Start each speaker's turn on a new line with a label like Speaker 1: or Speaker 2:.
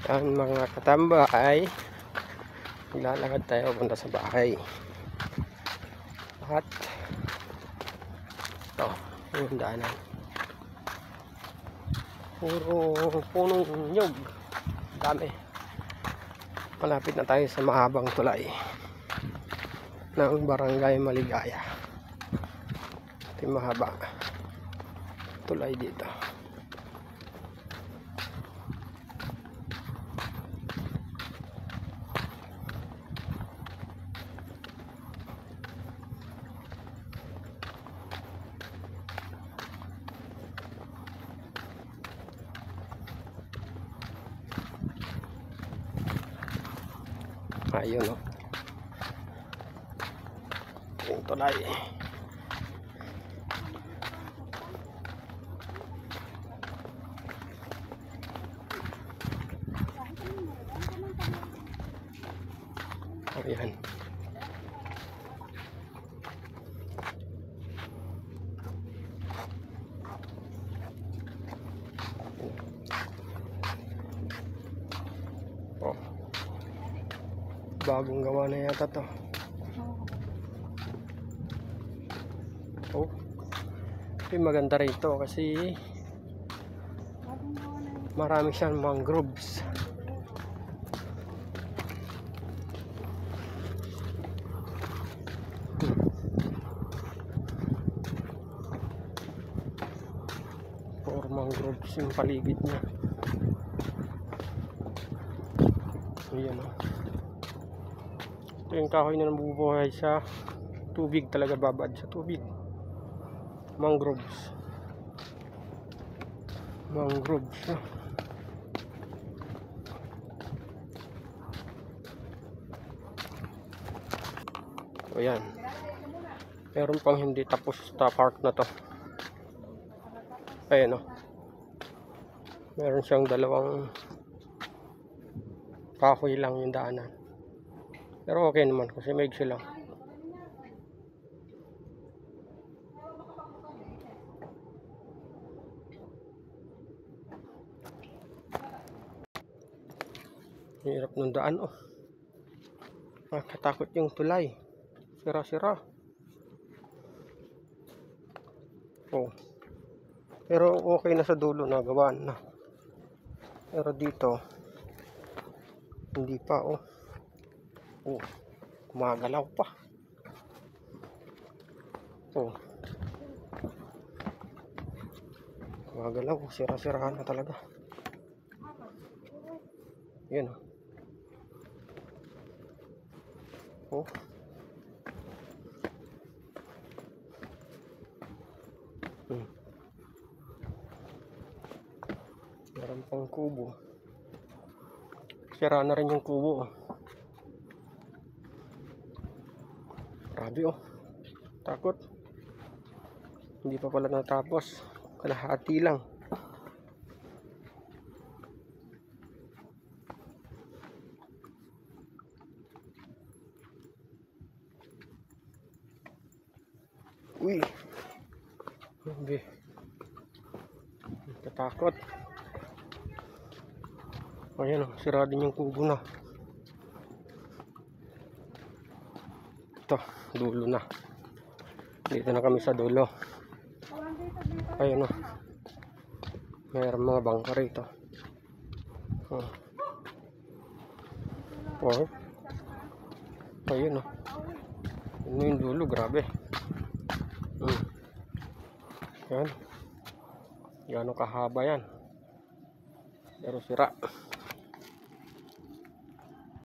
Speaker 1: Yan mga katambay, maglalakad tayo punta sa bahay. At ito yung daanan, puro punong nyug, dami. Malapit na tayo sa mahabang tulay ng Barangay Maligaya. Ito yung mahaba tulay dito. Ayun o, yung tulay. Ayan. Oh, bagong gawa na yata to. Oh, yung maganda rito kasi marami siyang mangroves. Or mangroves yung paligid niya. Ayan o. Ito yung kahoy na nabubuhay sa tubig, talaga babad sa tubig. Mangroves. Mangroves. O yan. Meron pang hindi tapos sa part na to. Ayan o. Meron siyang dalawang kahoy lang yung daanan. Pero okay naman kasi maigsi lang. Hirap ng daan oh. Nakakatakot yung tulay. Sira-sira. Oh. Pero okay na sa dulo, nagawaan na. Pero dito hindi pa oh. Oh, gumagalaw pa. Oh. Gumagalaw, sira-sirahan na talaga. Yan oh. Oh. Meron pang kubo. Sira na rin yung kubo oh. Grabe oh. Takot. Hindi pa pala natapos. Kalahati lang. Uy. Grabe. Natatakot. Ayan oh. Sira din yung kubo na. Ito. Dulo na. Dito na kami sa dulo. Ayun o. Mayroon mga bangka rito. Oh. Oh. Ayun o. Ano yung dulo, grabe. Yan. Gano'ng kahaba yan. Pero sira.